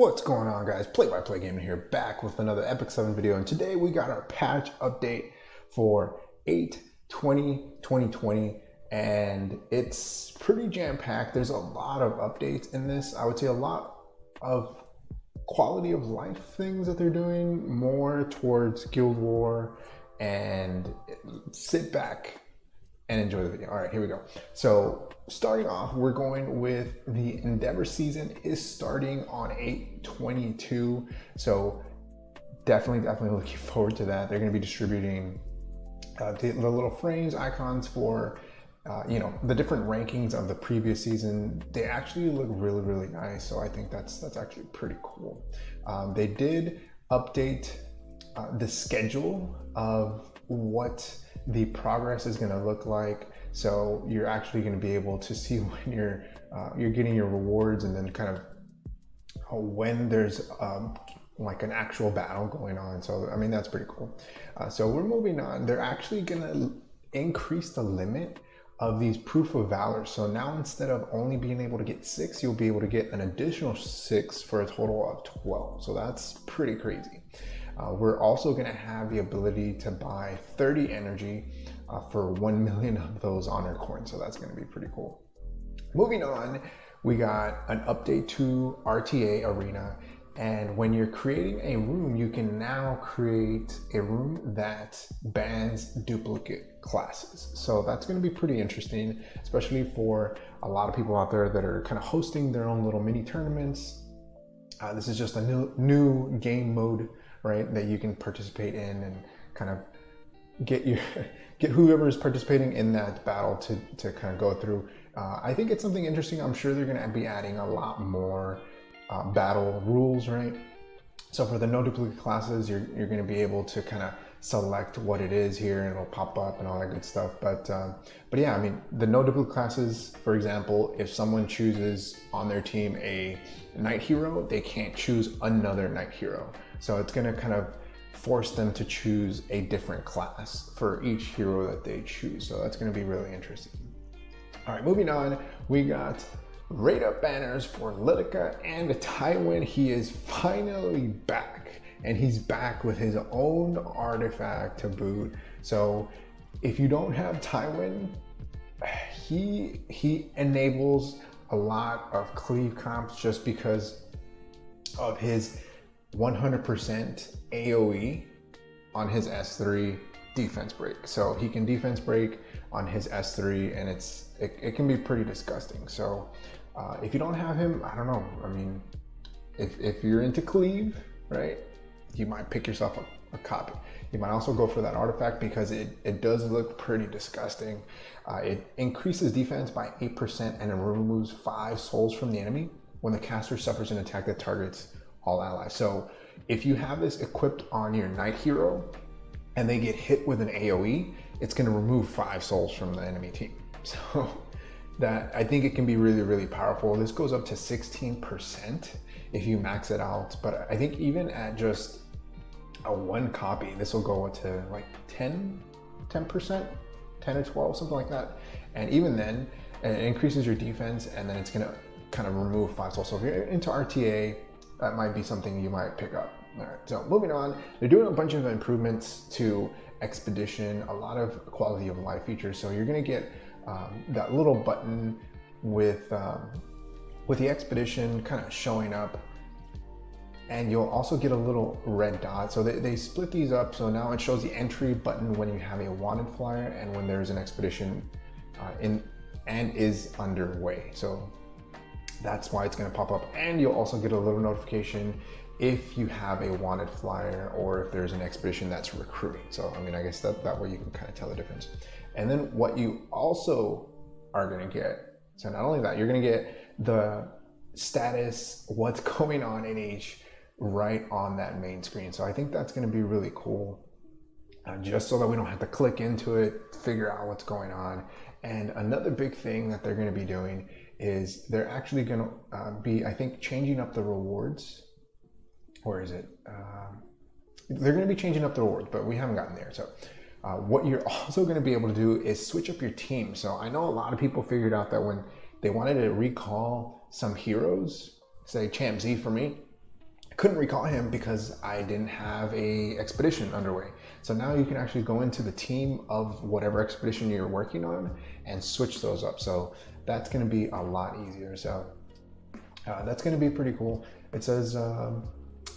What's going on, guys? PlaybyPlayGaming here, back with another Epic 7 video, and today we got our patch update for 8/20/2020, and it's pretty jam-packed. There's a lot of updates in this. I would say a lot of quality of life things that they're doing, more towards Guild War, and sit back and enjoy the video. All right, here we go. So starting off, we're going with the Endeavor season is starting on 8/22. So definitely looking forward to that. They're going to be distributing the little frames, icons for the different rankings of the previous season. They actually look really nice. So I think that's actually pretty cool. They did update the schedule of what the progress is going to look like, so you're actually going to be able to see when you're getting your rewards, and then kind of when there's like an actual battle going on. So I mean, that's pretty cool. So we're moving on. They're actually going to increase the limit of these proof of valor. So now instead of only being able to get 6, you'll be able to get an additional 6 for a total of 12. So that's pretty crazy. We're also going to have the ability to buy 30 energy for 1 million of those honor coins. So that's going to be pretty cool. Moving on, we got an update to RTA Arena. And when you're creating a room, you can now create a room that bans duplicate classes. So that's going to be pretty interesting, especially for a lot of people out there that are kind of hosting their own little mini tournaments. This is just a new game mode, right, that you can participate in and kind of get whoever is participating in that battle to kind of go through. I think it's something interesting. I'm sure they're going to be adding a lot more battle rules, right? So for the no duplicate classes, you're going to be able to kind of select what it is here, and it'll pop up and all that good stuff. But yeah, I mean, the no duplicate classes, for example, if someone chooses on their team a knight hero, they can't choose another knight hero. So it's going to kind of force them to choose a different class for each hero that they choose. So that's going to be really interesting. All right, moving on, we got rate up banners for Litica and Tywin. He is finally back, and he's back with his own artifact to boot. So if you don't have Tywin, he enables a lot of cleave comps just because of his 100% AoE on his S3 defense break. So he can defense break on his S3, and it can be pretty disgusting. So if you don't have him, I don't know. I mean, if you're into cleave, right, you might pick yourself a copy. You might also go for that artifact because it does look pretty disgusting. It increases defense by 8% and it removes 5 souls from the enemy when the caster suffers an attack that targets all allies. So if you have this equipped on your knight hero and they get hit with an AoE, it's going to remove 5 souls from the enemy team. So that, I think it can be really powerful. This goes up to 16% if you max it out, but I think even at just a 1 copy, this will go up to like 10%, 10 or 12, something like that. And even then, it increases your defense, and then it's going to kind of remove 5 souls. So if you're into RTA, that might be something you might pick up. All right, so moving on, they're doing a bunch of improvements to Expedition, a lot of quality of life features. So you're going to get that little button with the Expedition kind of showing up, and you'll also get a little red dot. So they split these up, so now it shows the entry button when you have a wanted flyer and when there's an Expedition is underway. So that's why it's going to pop up, and you'll also get a little notification if you have a wanted flyer or if there's an Expedition that's recruiting. So I mean, I guess that way you can kind of tell the difference. And then what you also are going to get, so not only that, you're going to get the status, what's going on in each, right on that main screen. So I think that's going to be really cool, just so that we don't have to click into it, figure out what's going on. And another big thing that they're going to be doing is they're actually going to be, I think, changing up the rewards. Or is it? They're going to be changing up the rewards, but we haven't gotten there. So what you're also going to be able to do is switch up your team. So I know a lot of people figured out that when they wanted to recall some heroes, say Champ Z for me, couldn't recall him because I didn't have a expedition underway. So now you can actually go into the team of whatever expedition you're working on and switch those up. So that's going to be a lot easier. So that's going to be pretty cool. It says,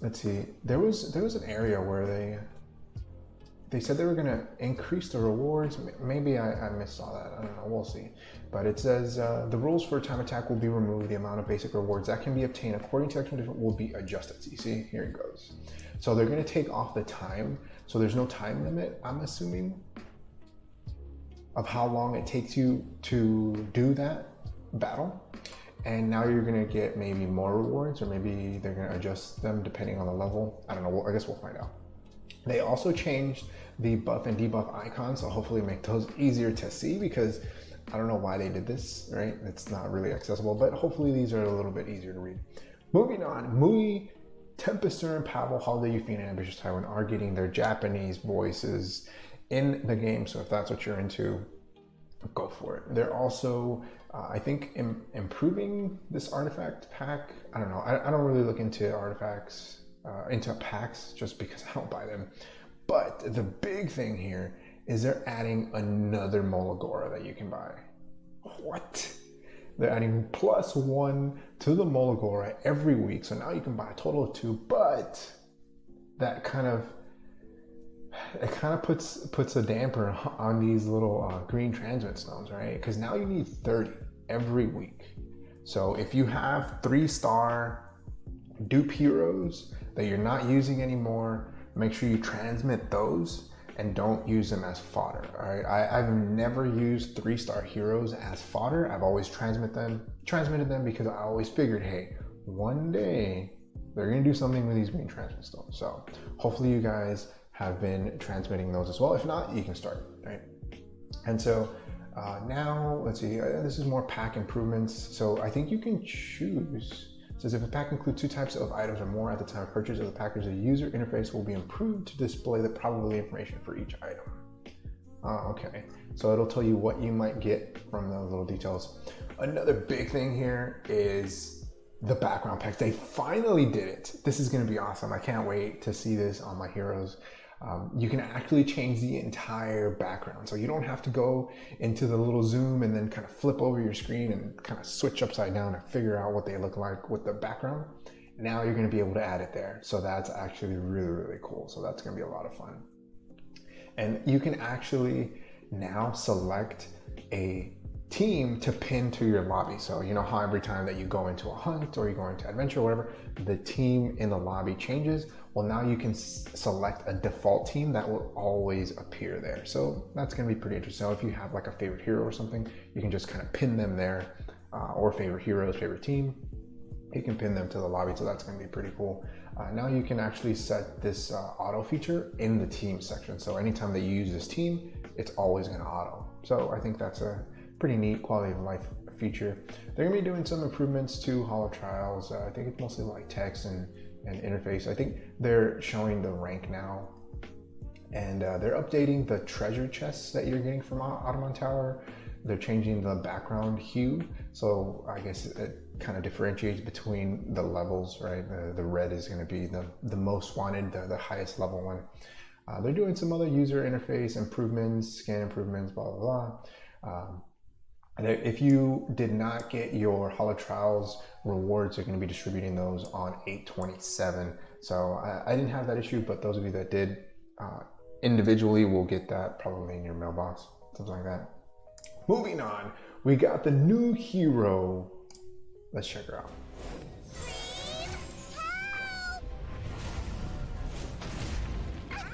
let's see, there was an area where they said they were going to increase the rewards. Maybe I missaw that. I don't know. We'll see. But it says the rules for time attack will be removed. The amount of basic rewards that can be obtained according to expedition will be adjusted. So you see, here it goes. So they're going to take off the time. So there's no time limit, I'm assuming, of how long it takes you to do that battle. And now you're going to get maybe more rewards, or maybe they're going to adjust them depending on the level. I don't know. I guess we'll find out. They also changed the buff and debuff icons, so hopefully make those easier to see, because I don't know why they did this, right? It's not really accessible, but hopefully these are a little bit easier to read. Moving on, Mui, Tempester, and Pavel, Holiday, Euphine, and Ambitious Tywin are getting their Japanese voices in the game, so if that's what you're into, go for it. They're also, I think, improving this artifact pack. I don't know. I don't really look into artifacts, into packs, just because I don't buy them. But the big thing here is they're adding another Mola that you can buy. What? They're adding +1 to the Mola every week. So now you can buy a total of 2, but that kind of puts a damper on these little green transmit stones, right? Because now you need 30 every week. So if you have 3-star dupe heroes that you're not using anymore, make sure you transmit those and don't use them as fodder. All right, I've never used 3-star heroes as fodder. I've always transmitted them because I always figured, hey, one day they're gonna do something with these green transmit stones. So hopefully you guys have been transmitting those as well. If not, you can start, right? And so now let's see, this is more pack improvements. So I think you can choose. It says if a pack includes 2 types of items or more at the time of purchase of the package, the user interface will be improved to display the probability information for each item. Okay, so it'll tell you what you might get from those little details. Another big thing here is the background packs. They finally did it. This is going to be awesome. I can't wait to see this on my heroes. You can actually change the entire background. So you don't have to go into the little zoom and then kind of flip over your screen and kind of switch upside down and figure out what they look like with the background. Now you're going to be able to add it there. So that's actually really, really cool. So that's going to be a lot of fun. And you can actually now select a team to pin to your lobby. So you know how every time that you go into a hunt or you go into adventure or whatever, the team in the lobby changes. Well, now you can select a default team that will always appear there. So that's going to be pretty interesting. So if you have like a favorite hero or something, you can just kind of pin them there, or favorite heroes, favorite team, you can pin them to the lobby. So that's going to be pretty cool. Now you can actually set this auto feature in the team section. So anytime that you use this team, it's always going to auto. So I think that's a pretty neat quality of life feature. They're going to be doing some improvements to Holo Trials. I think it's mostly like text and interface. I think they're showing the rank now, and they're updating the treasure chests that you're getting from Ottoman Tower. They're changing the background hue, so I guess it kind of differentiates between the levels, right? The red is going to be the most wanted, the highest level one. They're doing some other user interface improvements, scan improvements, blah blah blah. And if you did not get your Holo Trials rewards, they're going to be distributing those on 8/27. So I didn't have that issue, but those of you that did individually will get that probably in your mailbox, something like that. Moving on, we got the new hero. Let's check her out. Let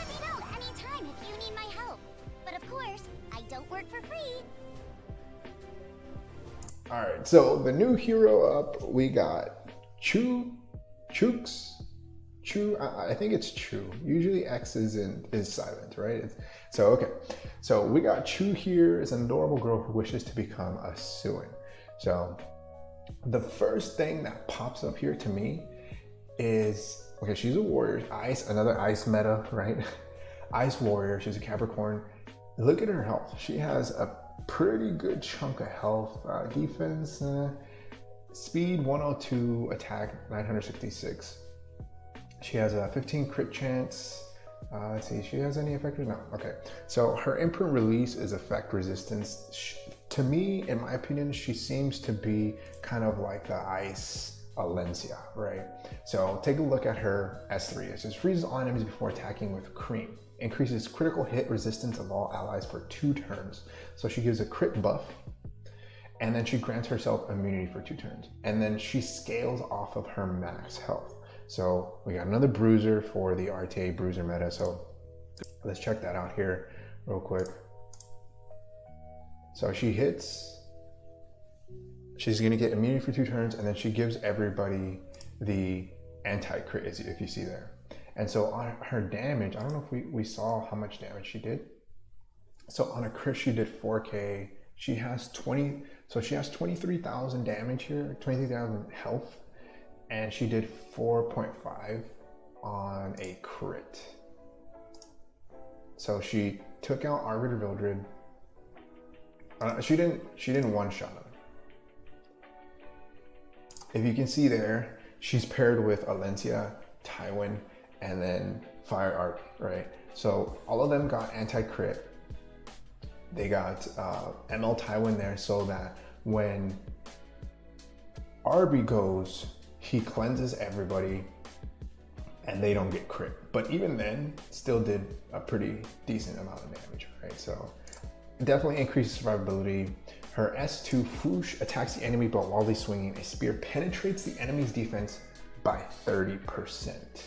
me know anytime if you need my help. But of course, I don't work for free. All right, so the new hero up, we got Choux. I think it's Choux. Usually X is silent, right? Okay. So we got Choux here. Is an adorable girl who wishes to become a Suin. So the first thing that pops up here to me is, okay, she's a warrior, ice, another ice meta, right? Ice warrior, she's a Capricorn. Look at her health. She has a pretty good chunk of health. Defense, speed 102, attack 966. She has a 15 crit chance. Let's see, she has any effect? No, okay. So her imprint release is effect resistance. To me, in my opinion, she seems to be kind of like the ice Alencia, right? So take a look at her S3. It says freezes all enemies before attacking with cream. Increases critical hit resistance of all allies for 2 turns. So she gives a crit buff, and then she grants herself immunity for 2 turns. And then she scales off of her max health. So we got another bruiser for the RTA bruiser meta. So let's check that out here real quick. So she hits, she's gonna get immunity for 2 turns, and then she gives everybody the anti-crit, if you see there. And so on her damage, I don't know if we saw how much damage she did. So on a crit, she did 4K. She has 23,000 damage here, 23,000 health. And she did 4.5 on a crit. So she took out Arbiter Vildred. She didn't one-shot him. If you can see there, she's paired with Alencia, Tywin, and then Fire Art, right? So all of them got anti-crit. They got ML Tywin there so that when Arby goes, he cleanses everybody and they don't get crit. But even then, still did a pretty decent amount of damage, right? So definitely increases survivability. Her S2 Foosh attacks the enemy but while he's swinging a spear, penetrates the enemy's defense by 30%.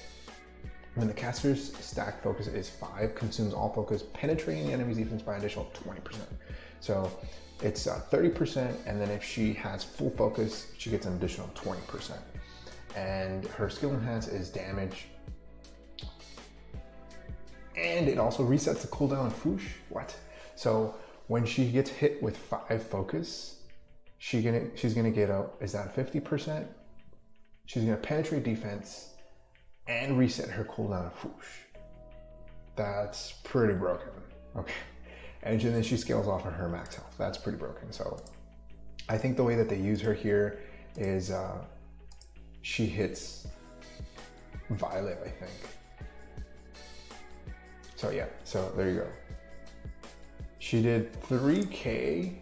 When the caster's stack focus is 5, consumes all focus, penetrating the enemy's defense by an additional 20%. So it's 30%, and then if she has full focus, she gets an additional 20%. And her skill enhance is damage. And it also resets the cooldown of Foosh. What? So when she gets hit with 5 focus, she's gonna get a, is that 50%? She's gonna penetrate defense and reset her cooldown of Foosh. That's pretty broken. Okay. And then she scales off of her max health. That's pretty broken. So I think the way that they use her here is she hits Violet, I think. So yeah, so there you go. She did 3K.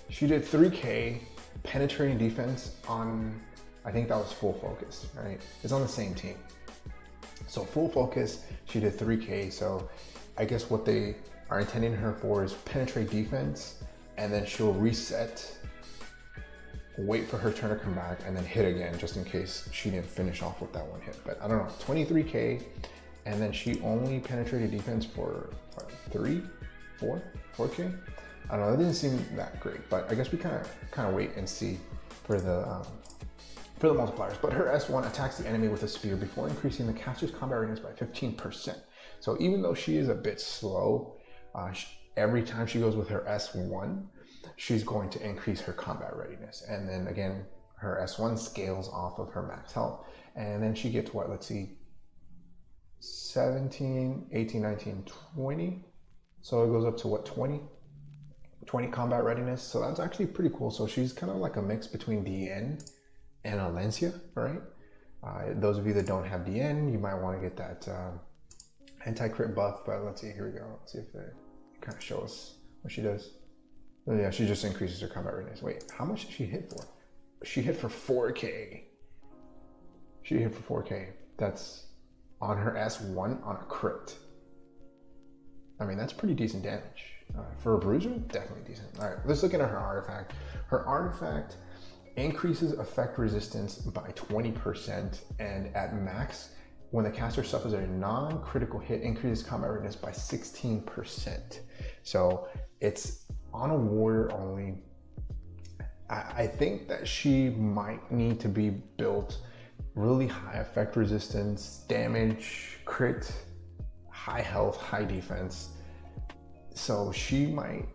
She did 3K penetrating defense on, I think that was full focus, right? It's on the same team. So full focus, she did 3K. So I guess what they are intending her for is penetrate defense, and then she'll reset, wait for her turn to come back, and then hit again just in case she didn't finish off with that one hit. But I don't know, 23K, and then she only penetrated defense for what, 4K? I don't know, that didn't seem that great, but I guess we kind of wait and see for the multipliers. But her S1 attacks the enemy with a spear before increasing the caster's combat readiness by 15%. So even though she is a bit slow, every time she goes with her S1, she's going to increase her combat readiness. And then again, her S1 scales off of her max health. And then she gets what, let's see, 17, 18, 19, 20. So it goes up to what, 20 combat readiness. So that's actually pretty cool. So she's kind of like a mix between DN and Alencia, right? Those of you that don't have DN, you might want to get that anti-crit buff, but let's see, here we go. Let's see if they kind of show us what she does. Oh yeah, she just increases her combat readiness. Wait, how much did she hit for? She hit for 4K. She hit for 4K. That's on her S1 on a crit. I mean, that's pretty decent damage. For a bruiser, definitely decent. All right, let's look at her artifact. Her artifact increases effect resistance by 20%, and at max, when the caster suffers a non-critical hit, increases combat readiness by 16%. So it's on a warrior only. I think that she might need to be built really high effect resistance, damage, crit, high health, high defense. So she might,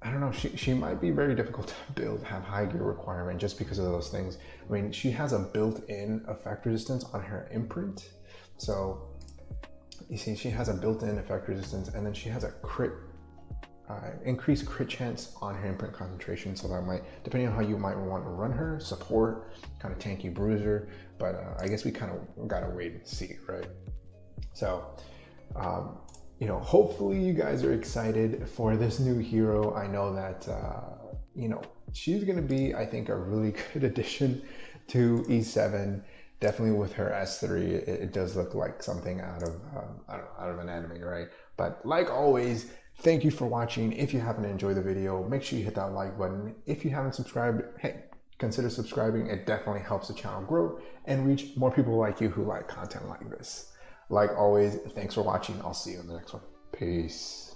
I don't know, she might be very difficult to build, have high gear requirement just because of those things. I mean, she has a built-in effect resistance on her imprint. So you see, she has a built-in effect resistance, and then she has a crit increased crit chance on her imprint concentration, so that might, depending on how you might want to run her, support, kind of tanky bruiser, but I guess we kind of gotta wait and see, right? So, you know, hopefully you guys are excited for this new hero. I know that, you know, she's gonna be, I think, a really good addition to E7. Definitely with her S3, it does look like something out of, I don't know, out of an anime, right? But like always, thank you for watching. If you happen to enjoy the video, make sure you hit that like button. If you haven't subscribed, hey, consider subscribing. It definitely helps the channel grow and reach more people like you who like content like this. Like always, thanks for watching. I'll see you in the next one. Peace.